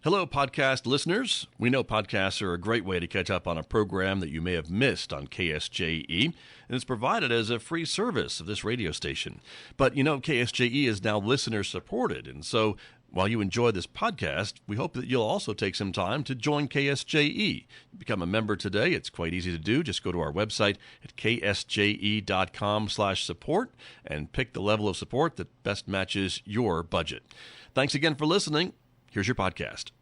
Hello, podcast listeners. We know podcasts are a great way to catch up on a program that you may have missed on KSJE, and it's provided as a free service of this radio station. But you know, KSJE is now listener-supported, and so while you enjoy this podcast, we hope that you'll also take some time to join KSJE. Become a member today. It's quite easy to do. Just go to our website at ksje.com/support and pick the level of support that best matches your budget. Thanks again for listening. Here's your podcast.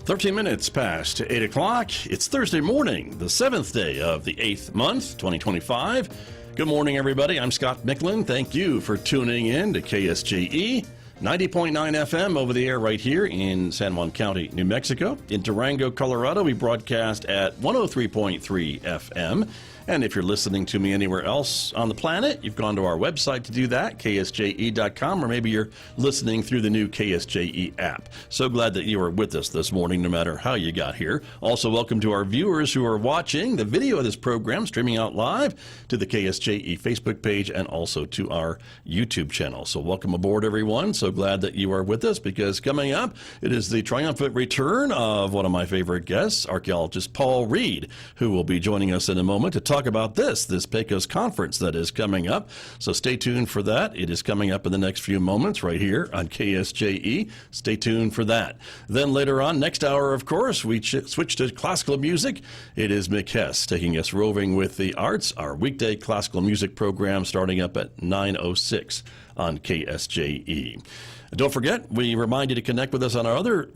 Thirteen minutes past 8 o'clock. It's Thursday morning, the 7th day of the 8th month, 2025. Good morning, everybody. I'm Scott Michlin. Thank you for tuning in to KSJE. 90.9 FM over the air right here in San Juan County, New Mexico. In Durango, Colorado, we broadcast at 103.3 FM. And if you're listening to me anywhere else on the planet, you've gone to our website to do that, ksje.com, or maybe you're listening through the new KSJE app. So glad that you are with us this morning, no matter how you got here. Also, welcome to our viewers who are watching the video of this program, streaming out live to the KSJE Facebook page and also to our YouTube channel. So welcome aboard, everyone. So glad that you are with us, because coming up, it is the triumphant return of one of my favorite guests, archaeologist Paul Reed, who will be joining us in a moment to talk about this Pecos Conference that is coming up. So stay tuned for that. It is coming up in the next few moments right here on KSJE. Stay tuned for that. Then later on, next hour, of course, we switch to classical music. It is Mick Hess taking us roving with the arts, our weekday classical music program starting up at 9:06 on KSJE. Don't forget, we remind you to connect with us on our other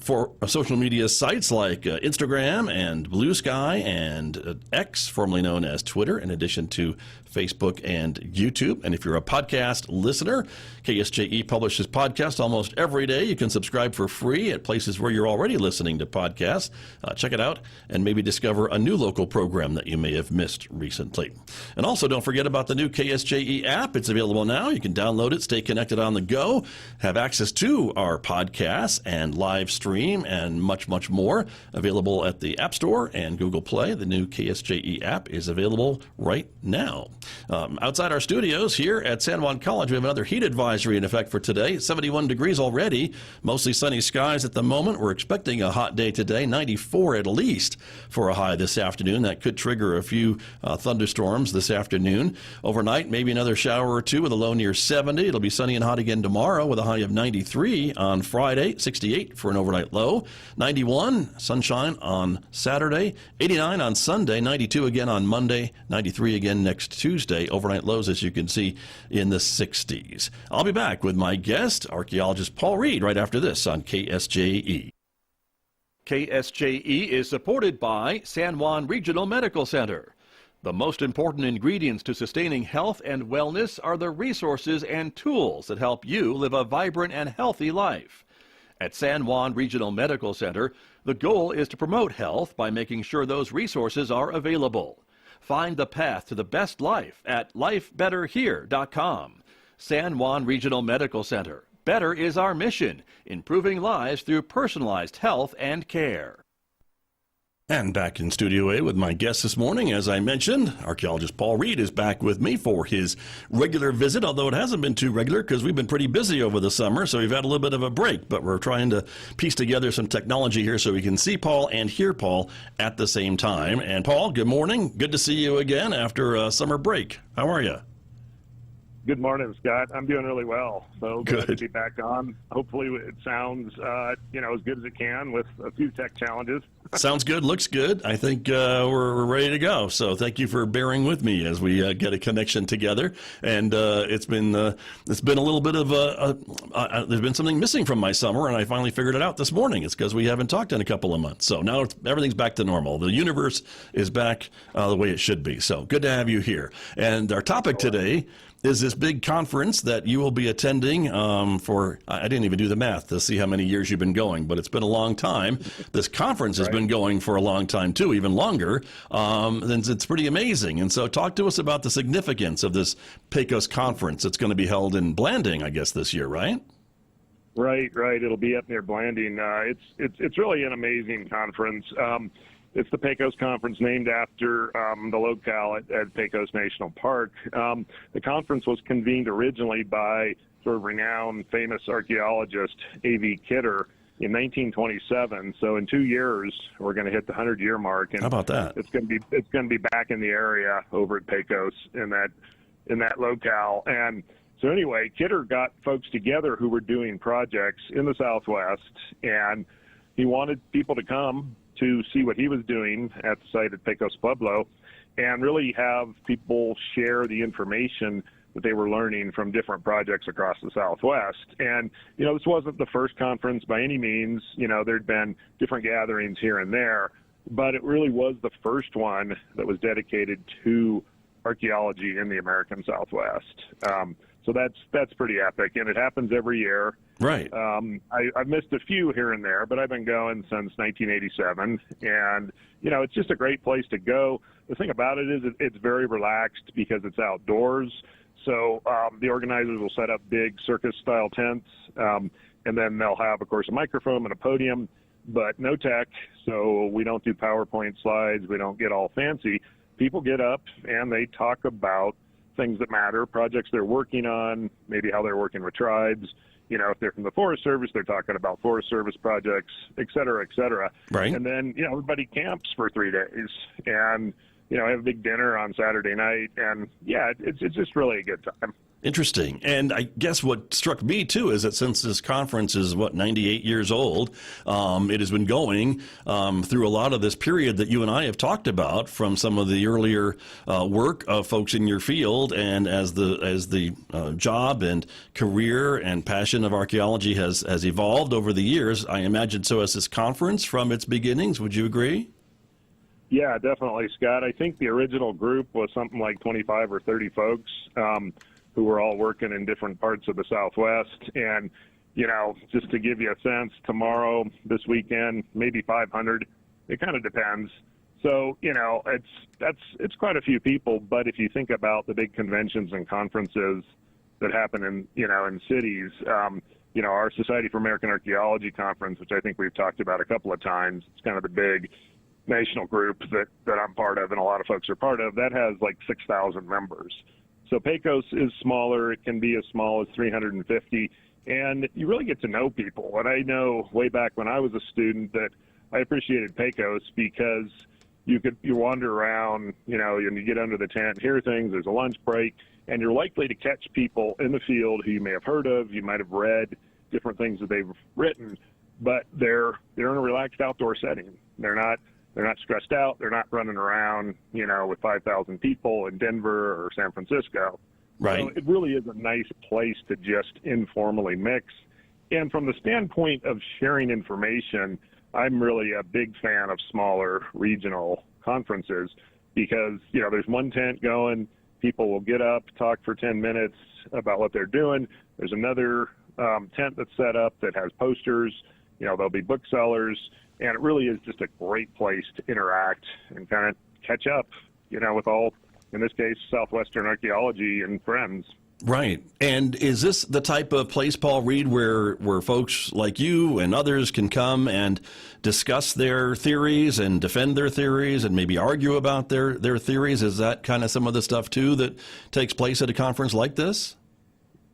social media sites like Instagram and Blue Sky and X, formerly known as Twitter, in addition to Facebook and YouTube. And if you're a podcast listener, KSJE publishes podcasts almost every day. You can subscribe for free at places where you're already listening to podcasts. Check it out and maybe discover a new local program that you may have missed recently. And also, don't forget about the new KSJE app. It's available now. You can download it, stay connected on the go, have access to our podcasts and live stream and much, much more. Available at the App Store and Google Play. The new KSJE app is available right now. Outside our studios here at San Juan College, we have another heat advisory in effect for today. 71 degrees already, mostly sunny skies at the moment. We're expecting a hot day today, 94 at least for a high this afternoon. That could trigger a few thunderstorms this afternoon. Overnight, maybe another shower or two with a low near 70. It'll be sunny and hot again tomorrow with a high of 93 on Friday, 68 for an overnight low, 91 sunshine on Saturday, 89 on Sunday, 92 again on Monday, 93 again next Tuesday. Overnight lows, as you can see, in the 60s. I'll be back with my guest, archaeologist Paul Reed, right after this on KSJE. KSJE is supported by San Juan Regional Medical Center. The most important ingredients to sustaining health and wellness are the resources and tools that help you live a vibrant and healthy life. At San Juan Regional Medical Center, the goal is to promote health by making sure those resources are available. Find the path to the best life at lifebetterhere.com. San Juan Regional Medical Center. Better is our mission, improving lives through personalized health and care. And back in Studio A with my guest this morning, as I mentioned, archaeologist Paul Reed is back with me for his regular visit, although it hasn't been too regular because we've been pretty busy over the summer, so we've had a little bit of a break, but we're trying to piece together some technology here so we can see Paul and hear Paul at the same time. And Paul, good morning. Good to see you again after a summer break. How are you? Good morning, Scott. I'm doing really well. So glad to be back on. Hopefully it sounds, as good as it can with a few tech challenges. Sounds good. Looks good. I think we're ready to go. So thank you for bearing with me as we get a connection together. And it's been a little bit of there's been something missing from my summer, and I finally figured it out this morning. It's because we haven't talked in a couple of months. So now everything's back to normal. The universe is back the way it should be. So good to have you here. And our topic today is this big conference that you will be attending for, I didn't even do the math to see how many years you've been going, but it's been a long time. This conference has been going for a long time too, even longer. And it's pretty amazing. And so talk to us about the significance of this Pecos Conference. It's going to be held in Blanding, I guess, this year, right? Right. It'll be up near Blanding. It's really an amazing conference. It's the Pecos Conference, named after the locale at Pecos National Park. The conference was convened originally by sort of renowned, famous archaeologist A.V. Kidder in 1927. So in 2 years, we're going to hit the 100-year mark. And how about that? It's going to be back in the area over at Pecos in that locale. And so anyway, Kidder got folks together who were doing projects in the Southwest, and he wanted people to come to see what he was doing at the site at Pecos Pueblo and really have people share the information that they were learning from different projects across the Southwest. And, this wasn't the first conference by any means. There'd been different gatherings here and there, but it really was the first one that was dedicated to archaeology in the American Southwest. So that's pretty epic, and it happens every year. Right. I've missed a few here and there, but I've been going since 1987, and it's just a great place to go. The thing about it is it's very relaxed because it's outdoors. So the organizers will set up big circus-style tents, and then they'll have, of course, a microphone and a podium, but no tech. So we don't do PowerPoint slides. We don't get all fancy. People get up and they talk about things that matter, projects they're working on, maybe how they're working with tribes. If they're from the Forest Service, they're talking about Forest Service projects, et cetera, et cetera. Right. And then, everybody camps for 3 days and, have a big dinner on Saturday night. And, yeah, it's just really a good time. Interesting. And I guess what struck me, too, is that since this conference is, 98 years old, it has been going through a lot of this period that you and I have talked about, from some of the earlier work of folks in your field, and as the job and career and passion of archaeology has evolved over the years. I imagine so has this conference from its beginnings. Would you agree? Yeah, definitely, Scott. I think the original group was something like 25 or 30 folks. Who were all working in different parts of the Southwest. And, just to give you a sense, tomorrow, this weekend, maybe 500. It kind of depends. So, it's quite a few people. But if you think about the big conventions and conferences that happen in cities, our Society for American Archaeology conference, which I think we've talked about a couple of times, it's kind of the big national group that I'm part of and a lot of folks are part of, that has like 6,000 members. So Pecos is smaller. It can be as small as 350, and you really get to know people. And I know way back when I was a student that I appreciated Pecos because you wander around, and you get under the tent, hear things. There's a lunch break, and you're likely to catch people in the field who you may have heard of. You might have read different things that they've written, but they're in a relaxed outdoor setting. They're not stressed out. They're not running around, with 5,000 people in Denver or San Francisco. Right. So it really is a nice place to just informally mix. And from the standpoint of sharing information, I'm really a big fan of smaller regional conferences because, there's one tent going. People will get up, talk for 10 minutes about what they're doing. There's another tent that's set up that has posters. There'll be booksellers. And it really is just a great place to interact and kind of catch up, with all, in this case, Southwestern archaeology and friends. Right. And is this the type of place, Paul Reed, where folks like you and others can come and discuss their theories and defend their theories and maybe argue about their theories? Is that kind of some of the stuff, too, that takes place at a conference like this?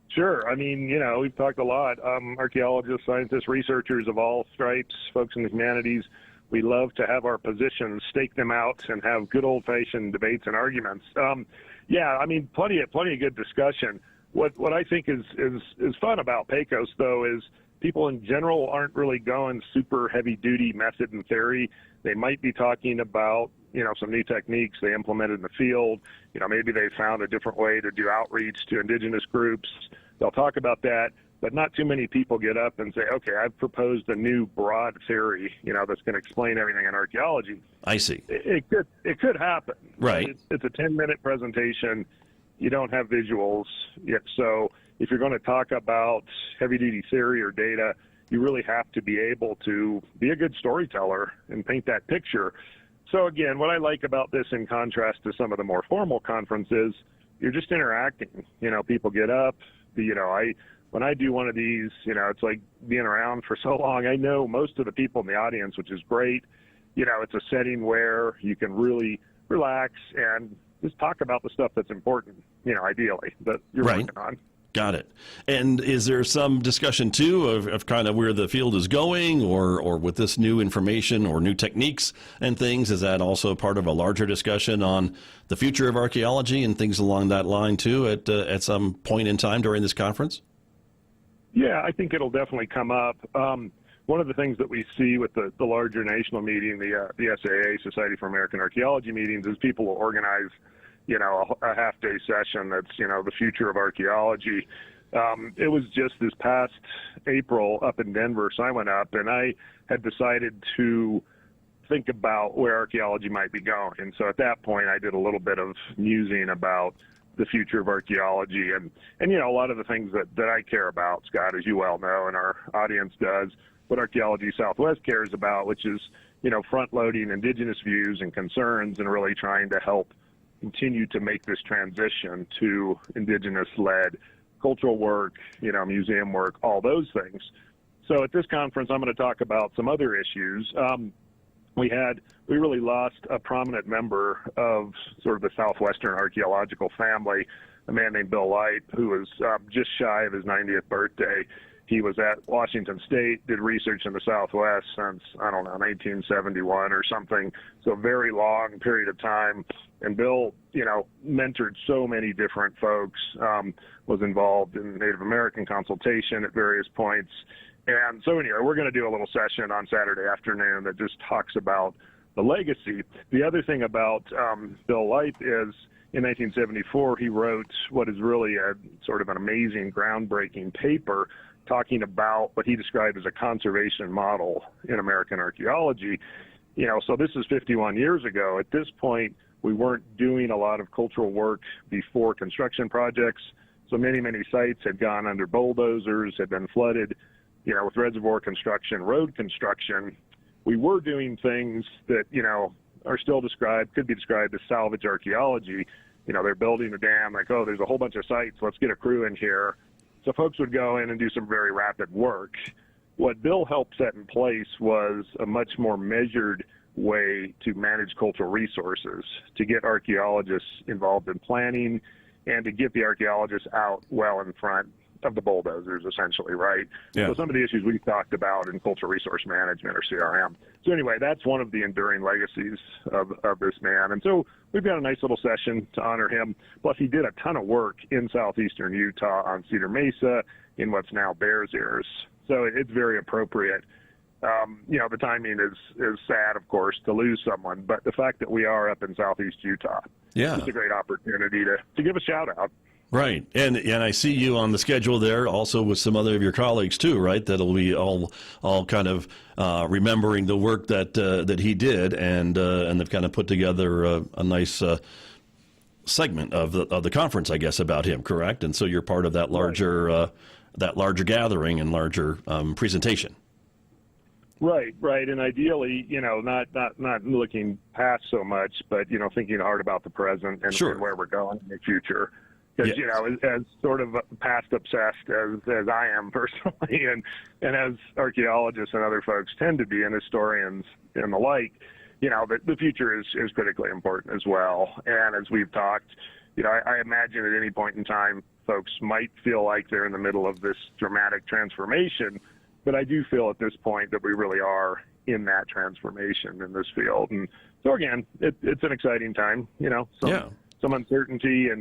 Sure. I mean, we've talked a lot. Archaeologists, scientists, researchers of all stripes, folks in the humanities, we love to have our positions, stake them out, and have good old-fashioned debates and arguments. Plenty of good discussion. What I think is fun about Pecos, though, is people in general aren't really going super heavy-duty method and theory. They might be talking about some new techniques they implemented in the field. Maybe they found a different way to do outreach to indigenous groups. They'll talk about that, but not too many people get up and say, okay, I've proposed a new broad theory, that's going to explain everything in archaeology. I see. It could happen. Right. It's a 10-minute presentation. You don't have visuals yet. So if you're going to talk about heavy-duty theory or data, you really have to be able to be a good storyteller and paint that picture. So again, what I like about this in contrast to some of the more formal conferences, you're just interacting. People get up. when I do one of these, it's like being around for so long. I know most of the people in the audience, which is great. It's a setting where you can really relax and just talk about the stuff that's important, ideally, that you're working on. Got it. And is there some discussion, too, of kind of where the field is going or with this new information or new techniques and things? Is that also part of a larger discussion on the future of archaeology and things along that line, too, at some point in time during this conference? Yeah, I think it'll definitely come up. One of the things that we see with the larger national meeting, the SAA, Society for American Archaeology meetings, is people will organize a half-day session that's, the future of archaeology. It was just this past April up in Denver, so I went up, and I had decided to think about where archaeology might be going. And so at that point, I did a little bit of musing about the future of archaeology and a lot of the things that I care about, Scott, as you well know, and our audience does, what Archaeology Southwest cares about, which is, front-loading indigenous views and concerns and really trying to help continue to make this transition to indigenous-led cultural work, museum work, all those things. So at this conference, I'm going to talk about some other issues. We really lost a prominent member of sort of the Southwestern archaeological family, a man named Bill Light, who was just shy of his 90th birthday. He was at Washington State, did research in the Southwest since, 1971 or something. So a very long period of time. And Bill, mentored so many different folks, was involved in Native American consultation at various points. And so anyway, we're going to do a little session on Saturday afternoon that just talks about the legacy. The other thing about Bill Light is in 1974, he wrote what is really a sort of an amazing, groundbreaking paper talking about what he described as a conservation model in American archaeology. So this is 51 years ago. At this point, we weren't doing a lot of cultural work before construction projects. So many, many sites had gone under bulldozers, had been flooded, with reservoir construction, road construction. We were doing things that, are still could be described as salvage archaeology. They're building a dam, like, oh, there's a whole bunch of sites, let's get a crew in here. So folks would go in and do some very rapid work. What Bill helped set in place was a much more measured way to manage cultural resources, to get archaeologists involved in planning, and to get the archaeologists out well in front of the bulldozers, essentially, right? Yeah. So some of the issues we've talked about in cultural resource management or CRM. So anyway, that's one of the enduring legacies of this man. And so we've got a nice little session to honor him. Plus, he did a ton of work in southeastern Utah on Cedar Mesa in what's now Bears Ears. So it's very appropriate. The timing is sad, of course, to lose someone, but the fact that we are up in southeast Utah, it's a great opportunity to give a shout out. Right. And I see you on the schedule there also with some other of your colleagues too, right? That'll be all kind of remembering the work that he did and they've kind of put together a nice segment of the conference, I guess, about him, correct? And so you're part of that larger gathering and larger presentation. Right. And ideally, not looking past so much, but thinking hard about the present and, Sure. and where we're going in the future. Because, as sort of past obsessed as I am personally, and as archaeologists and other folks tend to be, and historians and the like, the future is critically important as well. And as we've talked, I imagine at any point in time, folks might feel like they're in the middle of this dramatic transformation, but I do feel at this point that we really are in that transformation in this field. And so again, it's an exciting time, some uncertainty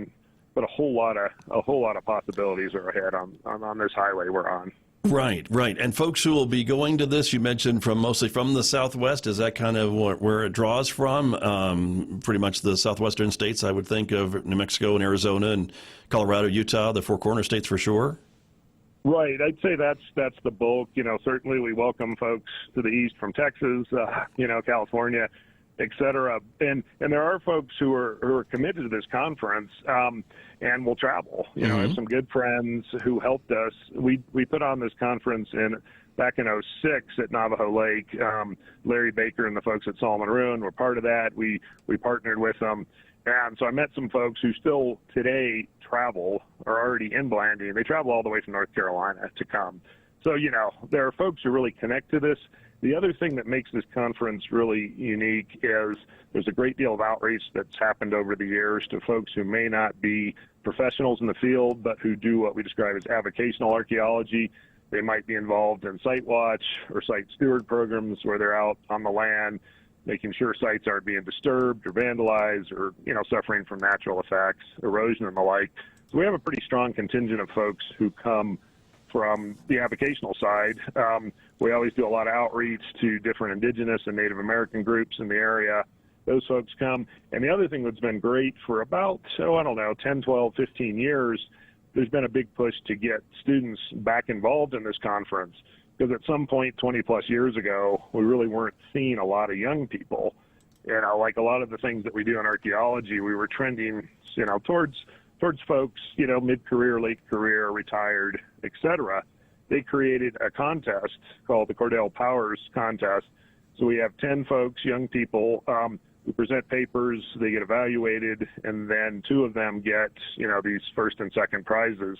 but a whole lot of possibilities are ahead on this highway we're on. Right. And folks who will be going to this, you mentioned mostly from the Southwest. Is that kind of where it draws from? Pretty much the southwestern states, I would think of New Mexico and Arizona and Colorado, Utah, the Four Corner states for sure. Right. I'd say that's the bulk. Certainly we welcome folks to the east from Texas, California, et cetera. And there are folks who are committed to this conference and will travel. I have some good friends who helped us. We put on this conference back in 2006 at Navajo Lake. Larry Baker and the folks at Solomon Ruin were part of that. We partnered with them. And so I met some folks who still today travel, are already in Blanding. They travel all the way from North Carolina to come. So, there are folks who really connect to this. The other thing that makes this conference really unique is there's a great deal of outreach that's happened over the years to folks who may not be professionals in the field, but who do what we describe as avocational archaeology. They might be involved in site watch or site steward programs where they're out on the land, making sure sites aren't being disturbed or vandalized or, suffering from natural effects, erosion and the like. So we have a pretty strong contingent of folks who come from the avocational side. We always do a lot of outreach to different indigenous and Native American groups in the area. Those folks come. And the other thing that's been great for about, 10, 12, 15 years, there's been a big push to get students back involved in this conference. Because at some point 20 plus years ago, we really weren't seeing a lot of young people. Like a lot of the things that we do in archaeology, we were trending, towards folks, mid-career, late career, retired, etc. They created a contest called the Cordell Powers Contest. So we have 10 folks, young people, who present papers, they get evaluated, and then 2 of them get, these first and second prizes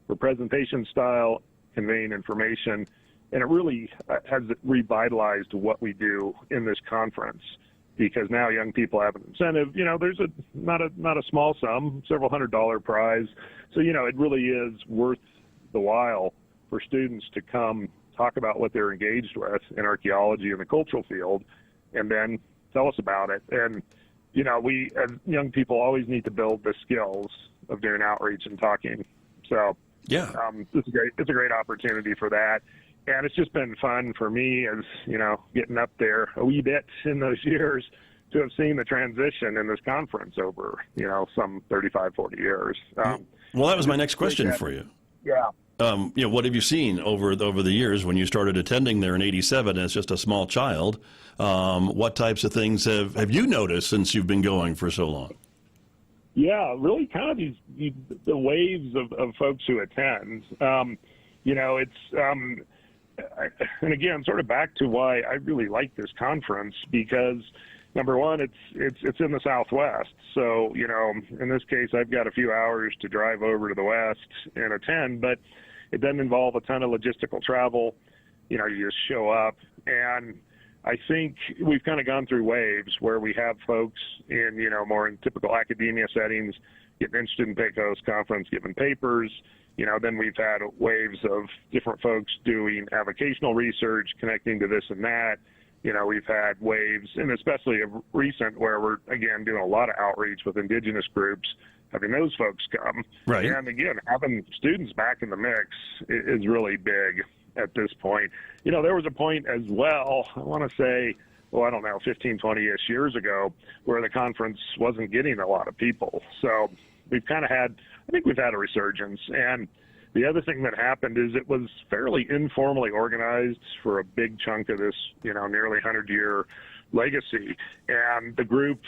for presentation style, conveying information. And it really has revitalized what we do in this conference, because now young people have an incentive. There's not a small sum, several $100 prize. So, it really is worth the while for students to come talk about what they're engaged with in archaeology in the cultural field, and then tell us about it. And, we as young people always need to build the skills of doing outreach and talking. So yeah, it's a great opportunity for that. And it's just been fun for me as, getting up there a wee bit in those years to have seen the transition in this conference over, some 35, 40 years. Well, that was my next question for you. Yeah. What have you seen over the years when you started attending there in '87 as just a small child? What types of things have you noticed since you've been going for so long? Yeah, really kind of the waves of folks who attend. It's and again, sort of back to why I really like this conference, because number one, it's in the Southwest. So, in this case, I've got a few hours to drive over to the West and attend, but it doesn't involve a ton of logistical travel. You just show up. And I think we've kind of gone through waves where we have folks in, more in typical academia settings, getting interested in Pecos Conference, giving papers. Then we've had waves of different folks doing avocational research, connecting to this and that. We've had waves, and especially recent, where we're, again, doing a lot of outreach with indigenous groups, having those folks come. Right. And, again, having students back in the mix is really big at this point. There was a point as well, I want to say, 15, 20-ish years ago, where the conference wasn't getting a lot of people. So we've kind of had a resurgence. And the other thing that happened is it was fairly informally organized for a big chunk of this, nearly 100-year legacy. And the group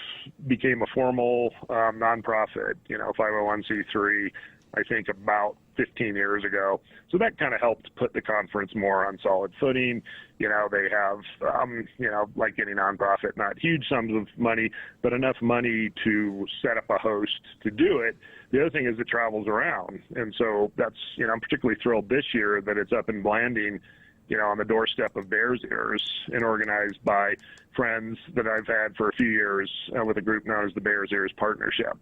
became a formal nonprofit, 501c3, I think about 15 years ago. So that kind of helped put the conference more on solid footing. They have, like any nonprofit, not huge sums of money, but enough money to set up a host to do it. The other thing is it travels around. And so that's, I'm particularly thrilled this year that it's up in Blanding, on the doorstep of Bears Ears, and organized by friends that I've had for a few years with a group known as the Bears Ears Partnership.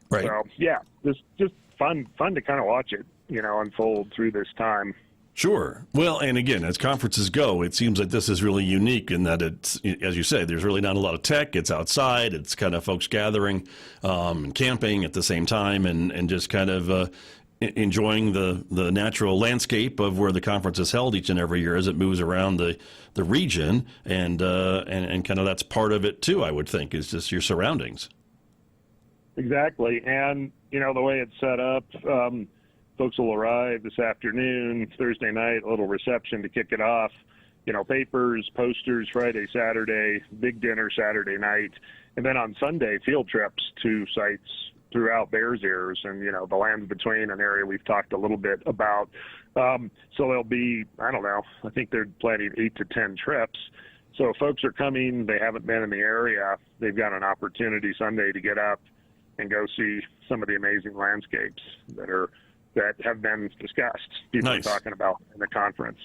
Right. So, yeah, just fun to kind of watch it, unfold through this time. Sure. Well, and again, as conferences go, it seems like this is really unique in that it's, as you say, there's really not a lot of tech. It's outside. It's kind of folks gathering and camping at the same time, and just kind of enjoying the natural landscape of where the conference is held each and every year as it moves around the region, and kind of that's part of it too, I would think, is just your surroundings. Exactly. And, the way it's set up, folks will arrive this afternoon, Thursday night, a little reception to kick it off, papers, posters, Friday, Saturday, big dinner Saturday night, and then on Sunday, field trips to sites throughout Bears Ears and, the lands between, an area we've talked a little bit about. So there'll be, I think they're planning 8 to 10 trips. So if folks are coming, they haven't been in the area, they've got an opportunity Sunday to get up, and go see some of the amazing landscapes that have been discussed, people Nice. are talking about in the conference.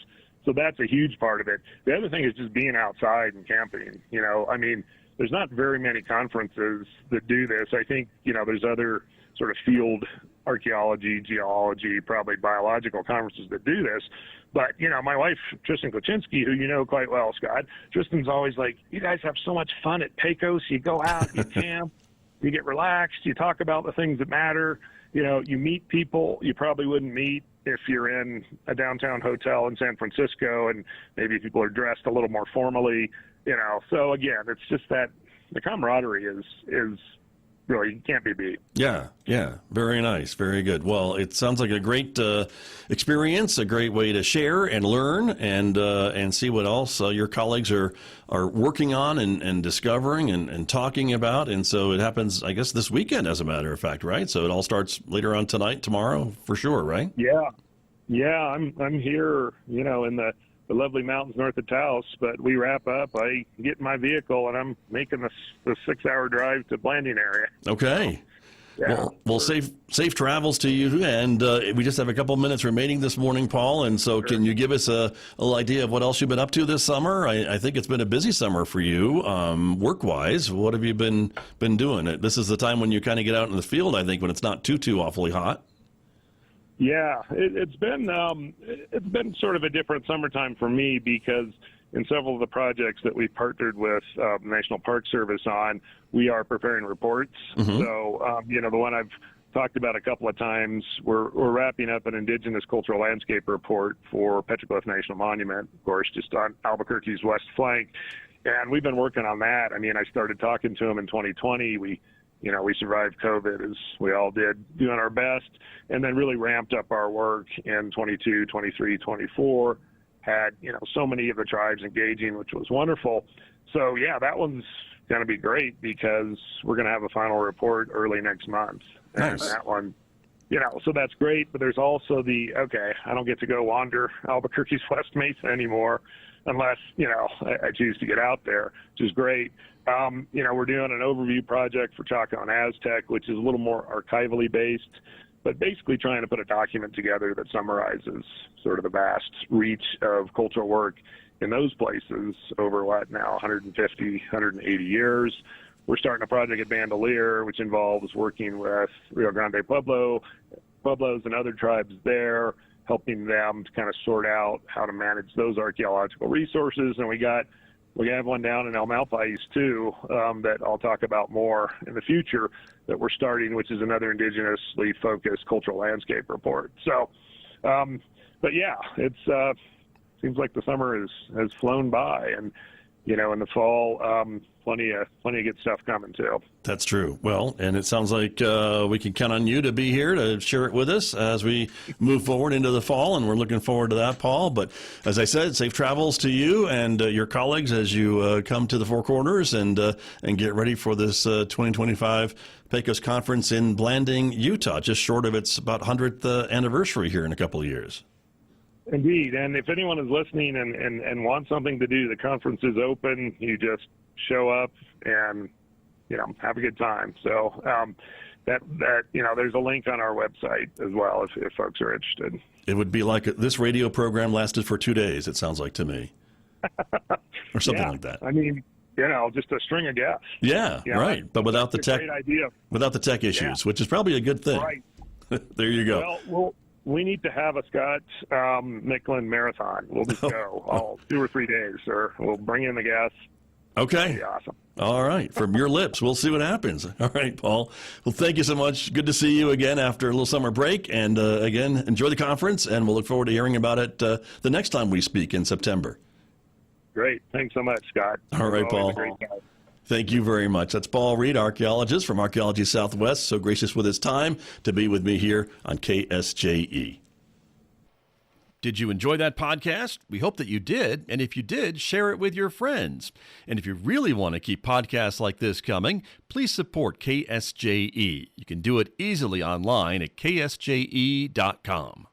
So that's a huge part of it. The other thing is just being outside and camping. I mean, there's not very many conferences that do this. I think, there's other sort of field archaeology, geology, probably biological conferences that do this. But, my wife, Tristan Klaczynski, who you know quite well, Scott, Tristan's always like, you guys have so much fun at Pecos. You go out, you camp, you get relaxed, you talk about the things that matter. You meet people you probably wouldn't meet if you're in a downtown hotel in San Francisco, and maybe people are dressed a little more formally, So again, it's just that the camaraderie is really can't be beat. Yeah. Very nice. Very good. Well, it sounds like a great experience, a great way to share and learn and see what else your colleagues are working on and discovering and talking about. And so it happens, I guess, this weekend, as a matter of fact, right? So it all starts later on tonight, tomorrow, for sure, right? Yeah. I'm here, in the lovely mountains north of Taos, but we wrap up. I get in my vehicle and I'm making the 6-hour drive to Blanding area. Okay. Yeah. Well, safe travels to you. And we just have a couple minutes remaining this morning, Paul. And so Can you give us a little idea of what else you've been up to this summer? I think it's been a busy summer for you, work-wise. What have you been doing? This is the time when you kind of get out in the field, I think, when it's not too awfully hot. Yeah, it's been sort of a different summertime for me because in several of the projects that we've partnered with the National Park Service on, we are preparing reports. Mm-hmm. So, the one I've talked about a couple of times, we're wrapping up an indigenous cultural landscape report for Petroglyph National Monument, of course, just on Albuquerque's west flank. And we've been working on that. I mean, I started talking to them in 2020. We survived COVID, as we all did, doing our best, and then really ramped up our work in 22, 23, 24, had, so many of the tribes engaging, which was wonderful. So, yeah, that one's going to be great because we're going to have a final report early next month. Nice. And that one, so that's great, but there's also I don't get to go wander Albuquerque's West Mesa anymore unless, I choose to get out there, which is great. We're doing an overview project for Chaco and Aztec, which is a little more archivally based, but basically trying to put a document together that summarizes sort of the vast reach of cultural work in those places over 150, 180 years. We're starting a project at Bandelier, which involves working with Rio Grande Pueblos and other tribes there, helping them to kind of sort out how to manage those archaeological resources. And we have one down in El Malpais too, that I'll talk about more in the future that we're starting, which is another indigenously focused cultural landscape report. So, but yeah, it's seems like the summer has flown by, and in the fall, plenty of good stuff coming too. That's true. Well, and it sounds like we can count on you to be here to share it with us as we move forward into the fall, and we're looking forward to that, Paul. But as I said, safe travels to you and your colleagues as you come to the Four Corners and get ready for this 2025 Pecos Conference in Blanding, Utah, just short of its about 100th anniversary here in a couple of years. Indeed, and if anyone is listening and wants something to do, the conference is open. You just show up and have a good time. So there's a link on our website as well if folks are interested. It would be like this radio program lasted for 2 days. It sounds like to me, or something like that. I mean, just a string of guests. Yeah, right. But without the tech, great idea. Without the tech issues, which is probably a good thing. Right. There you go. Well, we need to have a Scott Michlin marathon. We'll just go all 2 or 3 days, or we'll bring in the guests. Okay. That'd be awesome. All right. From your lips, we'll see what happens. All right, Paul. Well, thank you so much. Good to see you again after a little summer break. And again, enjoy the conference, and we'll look forward to hearing about it the next time we speak in September. Great. Thanks so much, Scott. All right, Paul. Thank you very much. That's Paul Reed, archaeologist from Archaeology Southwest, so gracious with his time to be with me here on KSJE. Did you enjoy that podcast? We hope that you did. And if you did, share it with your friends. And if you really want to keep podcasts like this coming, please support KSJE. You can do it easily online at ksje.com.